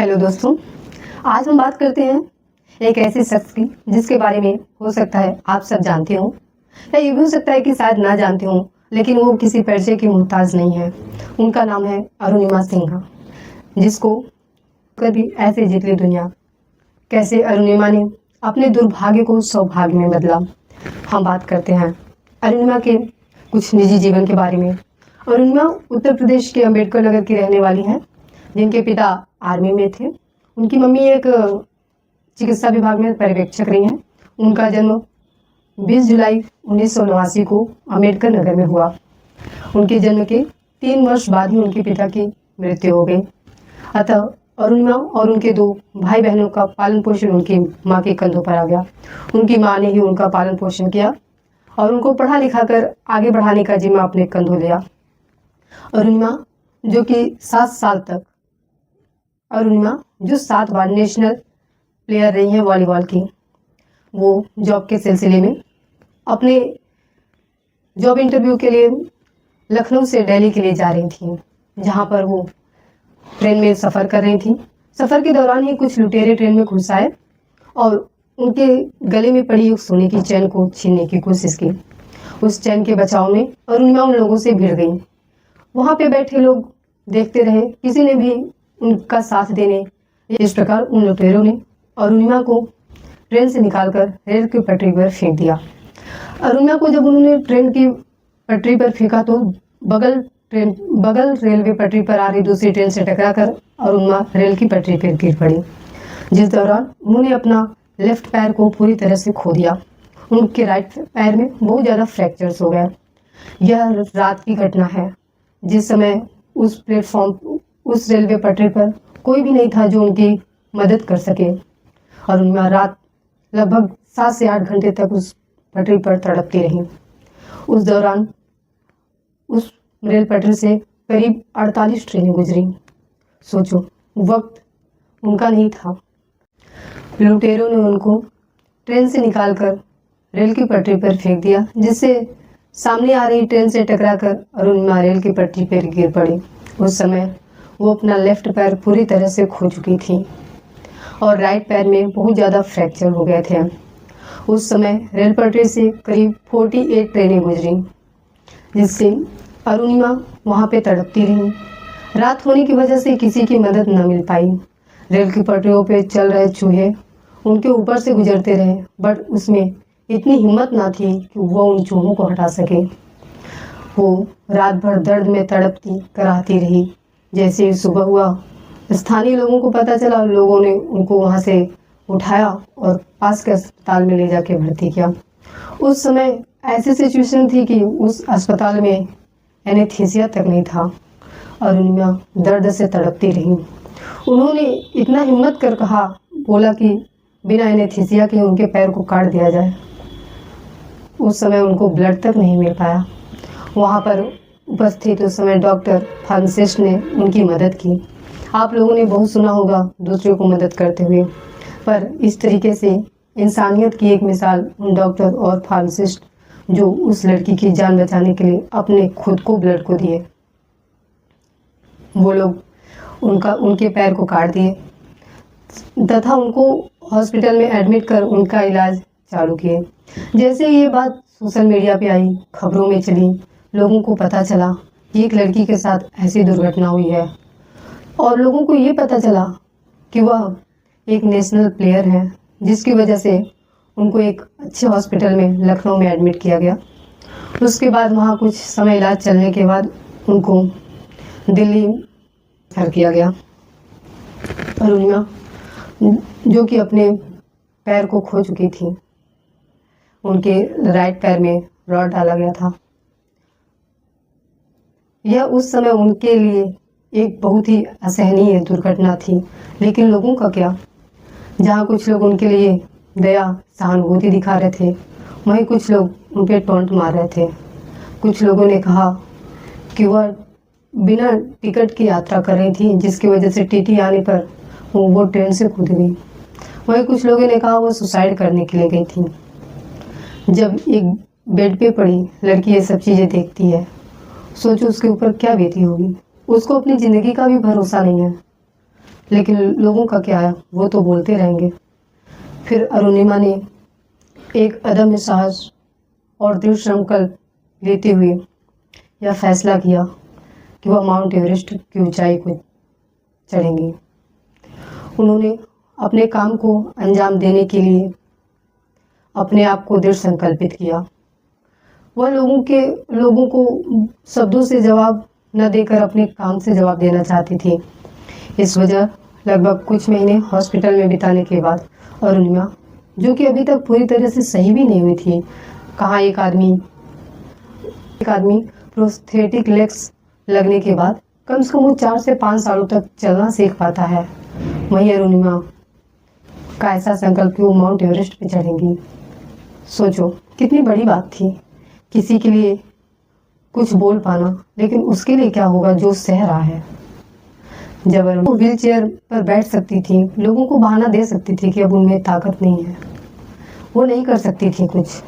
Hello दोस्तों, आज हम बात करते हैं एक ऐसे शख्स की जिसके बारे में हो सकता है आप सब जानते हो या ये भी हो सकता है कि शायद ना जानते हो, लेकिन वो किसी परिचय की मोहताज नहीं है। उनका नाम है अरुणिमा सिन्हा, जिसको कभी ऐसे जीत ली दुनिया। कैसे अरुणिमा ने अपने दुर्भाग्य को सौभाग्य में बदला। हम बात करते हैं अरुणिमा के कुछ निजी जीवन के बारे में। अरुणिमा उत्तर प्रदेश के अम्बेडकर नगर की रहने वाली हैं, जिनके पिता आर्मी में थे। उनकी मम्मी एक चिकित्सा विभाग में पर्यवेक्षक रही हैं। उनका जन्म 20 जुलाई 1989 को अम्बेडकर नगर में हुआ। उनके जन्म के 3 वर्ष बाद ही उनके पिता की मृत्यु हो गई। अतः अरुणिमा और उनके 2 भाई बहनों का पालन पोषण उनकी माँ के कंधों पर आ गया। उनकी माँ ने ही उनका पालन पोषण किया और उनको पढ़ा लिखा कर आगे बढ़ाने का जिम्मा अपने कंधों लिया। अरुणिमा जो 7 बार नेशनल प्लेयर रही हैं वॉलीबॉल की, वो जॉब के सिलसिले में अपने जॉब इंटरव्यू के लिए लखनऊ से दिल्ली के लिए जा रही थी, जहां पर वो ट्रेन में सफ़र कर रही थी। सफ़र के दौरान ही कुछ लुटेरे ट्रेन में घुस आए और उनके गले में पड़ी एक सोने की चैन को छीनने की कोशिश की। उस चैन के बचाव में अरुणिमा उन लोगों से भिड़ गई। वहाँ पे बैठे लोग देखते रहे, किसी ने भी उनका साथ देने। इस प्रकार उन लुटेरों ने अरुणिमा को ट्रेन से निकालकर रेल की पटरी पर फेंक दिया। अरुणिमा को जब उन्होंने ट्रेन की पटरी पर फेंका तो बगल रेलवे पटरी पर आ रही दूसरी ट्रेन से टकराकर अरुणिमा रेल की पटरी पर गिर पड़ी, जिस दौरान उन्होंने अपना लेफ्ट पैर को पूरी तरह से खो दिया। उनके राइट पैर में बहुत ज़्यादा फ्रैक्चर्स हो गए। यह रात की घटना है, जिस समय उस रेलवे पटरी पर कोई भी नहीं था जो उनकी मदद कर सके। अरुणिमा रात लगभग 7 से 8 घंटे तक उस पटरी पर तड़पती रही। उस दौरान उस रेल पटरी से करीब 48 ट्रेनें गुजरी। सोचो, वक्त उनका नहीं था। लुटेरों ने उनको ट्रेन से निकालकर रेल की पटरी पर फेंक दिया, जिससे सामने आ रही ट्रेन से टकराकर अरुणिमा रेल की पटरी पर गिर पड़ी। उस समय वो अपना लेफ्ट पैर पूरी तरह से खो चुकी थी और राइट पैर में बहुत ज़्यादा फ्रैक्चर हो गए थे। उस समय रेल पटरी से करीब 48 ट्रेनें गुजरी, जिससे अरुणिमा वहाँ पे तड़पती रही। रात होने की वजह से किसी की मदद न मिल पाई। रेल की पटरियों पे चल रहे चूहे उनके ऊपर से गुजरते रहे, बट उसमें इतनी हिम्मत ना थी कि वो उन चूहों को हटा सके। वो रात भर दर्द में तड़पती कराहती रही। जैसे ही सुबह हुआ, स्थानीय लोगों को पता चला। लोगों ने उनको वहाँ से उठाया और पास के अस्पताल में ले जाके भर्ती किया। उस समय ऐसी सिचुएशन थी कि उस अस्पताल में एनेस्थीसिया तक नहीं था। अरुणिमा दर्द से तड़पती रही। उन्होंने इतना हिम्मत कर बोला कि बिना एनेस्थीसिया के उनके पैर को काट दिया जाए। उस समय उनको ब्लड तक नहीं मिल पाया। वहाँ पर उपस्थित उस समय डॉक्टर फार्मासिस्ट ने उनकी मदद की। आप लोगों ने बहुत सुना होगा दूसरों को मदद करते हुए, पर इस तरीके से इंसानियत की एक मिसाल उन डॉक्टर और फार्मासिस्ट जो उस लड़की की जान बचाने के लिए अपने खुद को ब्लड को दिए, वो लोग उनके पैर को काट दिए तथा उनको हॉस्पिटल में एडमिट कर उनका इलाज चालू किए। जैसे ये बात सोशल मीडिया पे आई, खबरों में चली, लोगों को पता चला कि एक लड़की के साथ ऐसी दुर्घटना हुई है और लोगों को ये पता चला कि वह एक नेशनल प्लेयर है, जिसकी वजह से उनको एक अच्छे हॉस्पिटल में लखनऊ में एडमिट किया गया। उसके बाद वहाँ कुछ समय इलाज चलने के बाद उनको दिल्ली रेफर किया गया। अरुणिमा जो कि अपने पैर को खो चुकी थी, उनके राइट पैर में रॉड डाला गया था। यह उस समय उनके लिए एक बहुत ही असहनीय दुर्घटना थी, लेकिन लोगों का क्या। जहाँ कुछ लोग उनके लिए दया सहानुभूति दिखा रहे थे, वहीं कुछ लोग उन पर टॉन्ट मार रहे थे। कुछ लोगों ने कहा कि वह बिना टिकट की यात्रा कर रही थी, जिसकी वजह से टीटी आने पर वो ट्रेन से कूद गई। वहीं कुछ लोगों ने कहा वो सुसाइड करने के लिए गई थी। जब एक बेड पे पड़ी लड़की ये सब चीज़ें देखती है, सोचो उसके ऊपर क्या बीती होगी। उसको अपनी ज़िंदगी का भी भरोसा नहीं है। लेकिन लोगों का क्या है, वो तो बोलते रहेंगे। फिर अरुणिमा ने एक अदम्य साहस और दृढ़ संकल्प लेते हुए यह फैसला किया कि वह माउंट एवरेस्ट की ऊंचाई को चढ़ेंगी। उन्होंने अपने काम को अंजाम देने के लिए अपने आप को दृढ़ संकल्पित किया। वह लोगों को शब्दों से जवाब न देकर अपने काम से जवाब देना चाहती थी। इस वजह लगभग कुछ महीने हॉस्पिटल में बिताने के बाद अरुणिमा, जो कि अभी तक पूरी तरह से सही भी नहीं हुई थी, कहाँ एक आदमी प्रोस्थेटिक लेग्स लगने के बाद कम से कम वो 4 से 5 सालों तक चलना सीख पाता है, वहीं अरुणिमा का ऐसा संकल्प कि वो माउंट एवरेस्ट पे चढ़ेंगी। सोचो कितनी बड़ी बात थी किसी के लिए कुछ बोल पाना, लेकिन उसके लिए क्या होगा जो सह रहा है। जब वो व्हील चेयर पर बैठ सकती थी, लोगों को बहाना दे सकती थी कि अब उनमें ताकत नहीं है, वो नहीं कर सकती थी कुछ,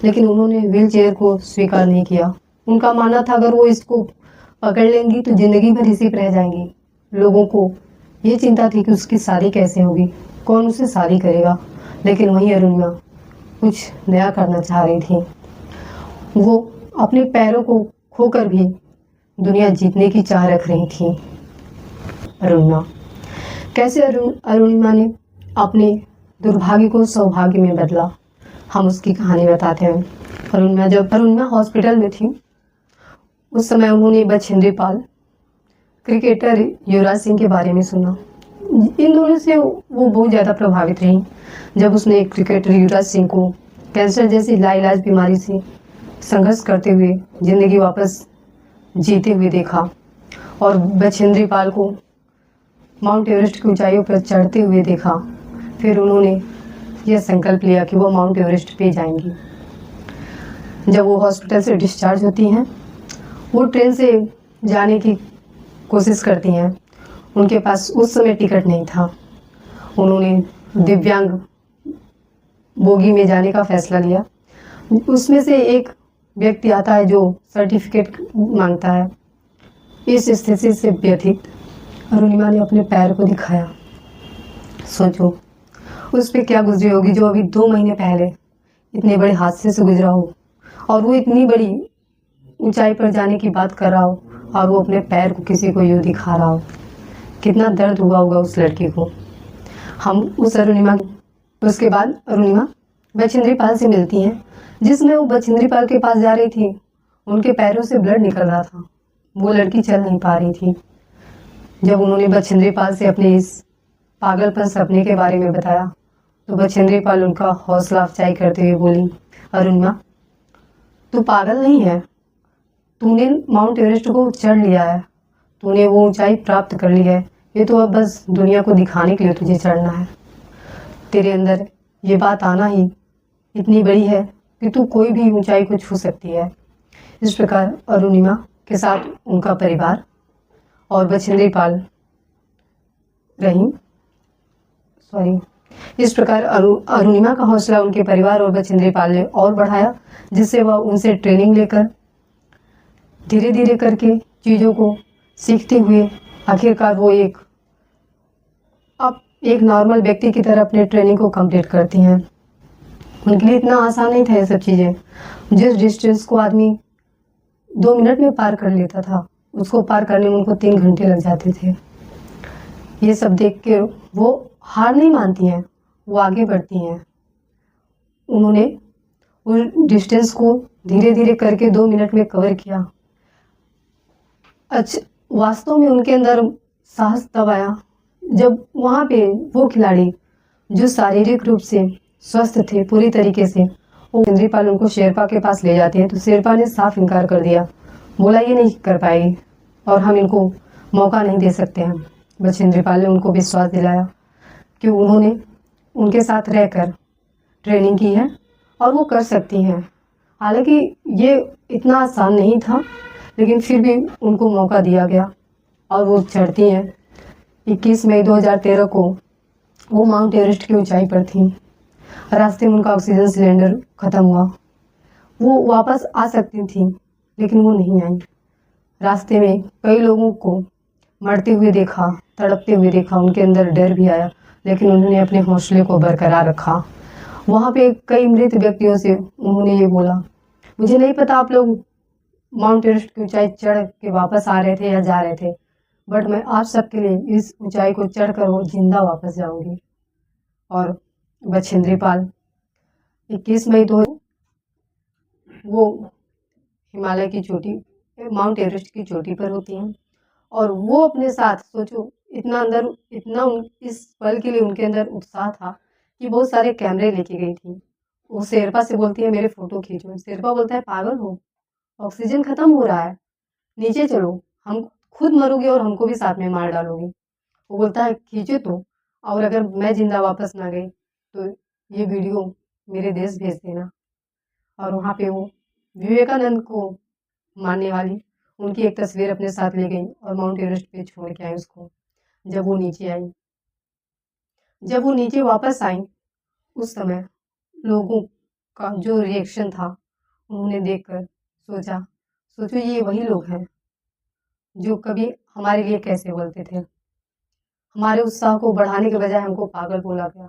लेकिन उन्होंने व्हील चेयर को स्वीकार नहीं किया। उनका मानना था अगर वो इसको पकड़ लेंगी तो जिंदगी भर इसी पर रह जाएंगी। लोगों को ये चिंता थी कि उसकी शादी कैसे होगी, कौन उसे शादी करेगा, लेकिन वहीं अरुणिमा कुछ नया करना चाह रही थी। वो अपने पैरों को खोकर भी दुनिया जीतने की चाह रख रही थी। अरुणिमा कैसे अरुणिमा ने अपने दुर्भाग्य को सौभाग्य में बदला, हम उसकी कहानी बताते हैं। जब अरुणिमा हॉस्पिटल में थी, उस समय उन्होंने बछेंद्री पाल, क्रिकेटर युवराज सिंह के बारे में सुना। इन दोनों से वो बहुत ज़्यादा प्रभावित रही जब उसने क्रिकेटर युवराज सिंह को कैंसर जैसी लाइलाज बीमारी से संघर्ष करते हुए जिंदगी वापस जीते हुए देखा, और बछेंद्री पाल को माउंट एवरेस्ट की ऊंचाइयों पर चढ़ते हुए देखा। फिर उन्होंने यह संकल्प लिया कि वो माउंट एवरेस्ट पे जाएंगी। जब वो हॉस्पिटल से डिस्चार्ज होती हैं, वो ट्रेन से जाने की कोशिश करती हैं। उनके पास उस समय टिकट नहीं था। उन्होंने दिव्यांग बोगी में जाने का फैसला लिया। उसमें से एक व्यक्ति आता है जो सर्टिफिकेट मांगता है। इस स्थिति से व्यथित अरुणिमा ने अपने पैर को दिखाया। सोचो उस पर क्या गुजरी होगी जो अभी 2 महीने पहले इतने बड़े हादसे से गुजरा हो, और वो इतनी बड़ी ऊंचाई पर जाने की बात कर रहा हो, और वो अपने पैर को किसी को यूँ दिखा रहा हो। कितना दर्द हुआ होगा उस लड़की को। हम उस उसके बाद अरुणिमा बछेंद्री पाल से मिलती हैं, जिसमें वो बछेंद्री पाल के पास जा रही थी। उनके पैरों से ब्लड निकल रहा था, वो लड़की चल नहीं पा रही थी। जब उन्होंने बछेंद्री पाल से अपने इस पागलपन सपने के बारे में बताया, तो बछेंद्री पाल उनका हौसला अफजाई करते हुए बोली, अरुणिमा तू पागल नहीं है, तूने माउंट एवरेस्ट को चढ़ लिया है, तूने वो ऊंचाई प्राप्त कर ली है। ये तो अब बस दुनिया को दिखाने के लिए तुझे चढ़ना है। तेरे अंदर ये बात आना ही इतनी बड़ी है कि तू कोई भी ऊंचाई को छू सकती है। इस प्रकार अरुणिमा के साथ उनका परिवार और बछेंद्री पाल इस प्रकार अरुणिमा का हौसला उनके परिवार और बछेंद्री पाल ने और बढ़ाया, जिससे वह उनसे ट्रेनिंग लेकर धीरे धीरे करके चीज़ों को सीखते हुए आखिरकार वो एक नॉर्मल व्यक्ति की तरह अपने ट्रेनिंग को कंप्लीट करती हैं। उनके लिए इतना आसान नहीं था ये सब चीज़ें। जिस डिस्टेंस को आदमी 2 मिनट में पार कर लेता था, उसको पार करने में उनको 3 घंटे लग जाते थे। ये सब देख के वो हार नहीं मानती हैं, वो आगे बढ़ती हैं। उन्होंने उस डिस्टेंस को धीरे धीरे करके 2 मिनट में कवर किया। अच्छा, वास्तव में उनके अंदर साहस तब आया जब वहाँ पे वो खिलाड़ी जो शारीरिक रूप से स्वस्थ थे पूरी तरीके से, वो बछेंद्री पाल उनको शेरपा के पास ले जाते हैं, तो शेरपा ने साफ इनकार कर दिया, बोला ये नहीं कर पाएगी और हम इनको मौका नहीं दे सकते हैं। बछेंद्री पाल ने उनको विश्वास दिलाया कि उन्होंने उनके साथ रहकर ट्रेनिंग की है और वो कर सकती हैं। हालांकि ये इतना आसान नहीं था, लेकिन फिर भी उनको मौका दिया गया और वो चढ़ती हैं। 21 मई 2013 को वो माउंट एवरेस्ट की ऊंचाई पर थी। रास्ते में उनका ऑक्सीजन सिलेंडर ख़त्म हुआ। वो वापस आ सकती थी, लेकिन वो नहीं आई। रास्ते में कई लोगों को मरते हुए देखा, तड़पते हुए देखा, उनके अंदर डर भी आया, लेकिन उन्होंने अपने हौसले को बरकरार रखा। वहाँ पे कई मृत व्यक्तियों से उन्होंने ये बोला, मुझे नहीं पता आप लोग माउंट एवरेस्ट की ऊंचाई चढ़ के वापस आ रहे थे या जा रहे थे, बट मैं आप सबके लिए इस ऊंचाई को चढ़कर वो जिंदा वापस जाऊंगी। और बछेंद्री पाल 21 मई 2000 वो हिमालय की चोटी, माउंट एवरेस्ट की चोटी पर होती हैं, और वो अपने साथ, सोचो इतना अंदर, इस पल के लिए उनके अंदर उत्साह था कि बहुत सारे कैमरे लेके गई थी। वो शेरपा से बोलती है मेरे फोटो खींचो। शेरपा बोलता है पागल हो, ऑक्सीजन खत्म हो रहा है, नीचे चलो, हम खुद मरोगे और हमको भी साथ में मार डालोगे। वो बोलता है खींचो तो, और अगर मैं जिंदा वापस ना गई तो ये वीडियो मेरे देश भेज देना। और वहाँ पे वो विवेकानंद को मानने वाली उनकी एक तस्वीर अपने साथ ले गई और माउंट एवरेस्ट पे छोड़ के आई उसको। जब वो नीचे वापस आई, उस समय लोगों का जो रिएक्शन था, उन्होंने देखकर सोचो ये वही लोग हैं जो कभी हमारे लिए कैसे बोलते थे। हमारे उत्साह को बढ़ाने के बजाय हमको पागल बोला गया,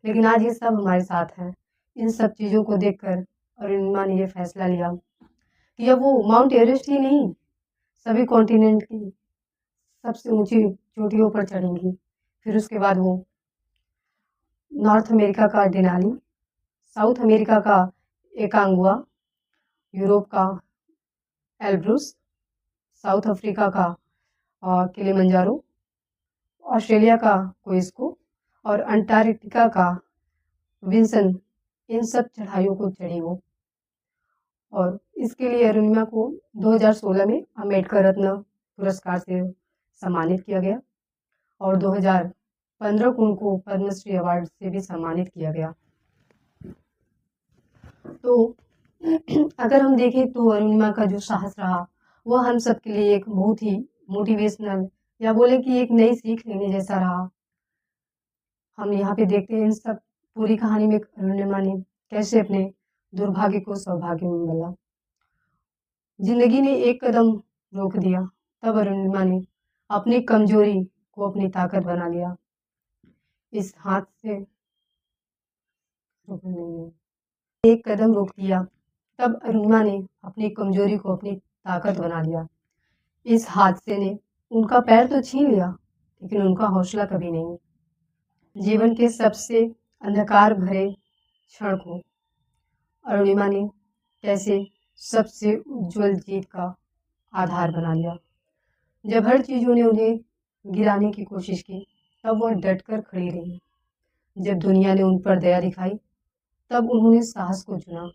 लेकिन आज ये सब हमारे साथ हैं। इन सब चीज़ों को देखकर अरुणिमा ने ये फैसला लिया कि अब वो माउंट एवरेस्ट ही नहीं, सभी कॉन्टिनेंट की सबसे ऊंची चोटियों पर चढ़ेंगी। फिर उसके बाद वो नॉर्थ अमेरिका का डेनाली, साउथ अमेरिका का एकांगुआ, यूरोप का एल्ब्रुस, साउथ अफ्रीका का किलिमंजारो, ऑस्ट्रेलिया का कोइस्को और अंटार्कटिका का विंसन, इन सब चढ़ाइयों को चढ़ी वो। और इसके लिए अरुणिमा को 2016 में अम्बेडकर रत्न पुरस्कार से सम्मानित किया गया और 2015 को उनको पद्मश्री अवार्ड से भी सम्मानित किया गया। तो अगर हम देखें तो अरुणिमा का जो साहस रहा, वह हम सब के लिए एक बहुत ही मोटिवेशनल, या बोले कि एक नई सीख लेने जैसा रहा। हम यहाँ पे देखते हैं इन सब पूरी कहानी में अरुणिमा ने कैसे अपने दुर्भाग्य को सौभाग्य में बदला। जिंदगी ने एक कदम रोक दिया, तब अरुणिमा ने अपनी कमजोरी को अपनी ताकत बना लिया। इस हाथ से एक कदम रोक दिया, तब अरुणिमा ने अपनी कमजोरी को अपनी ताकत बना लिया। इस हादसे ने उनका पैर तो छीन लिया, लेकिन उनका हौसला कभी नहीं। जीवन के सबसे अंधकार भरे क्षण को अरुणिमा ने कैसे सबसे उज्जवल जीत का आधार बना लिया। जब हर चीजों ने उन्हें गिराने की कोशिश की, तब वह डटकर खड़ी रही। जब दुनिया ने उन पर दया दिखाई, तब उन्होंने साहस को चुना।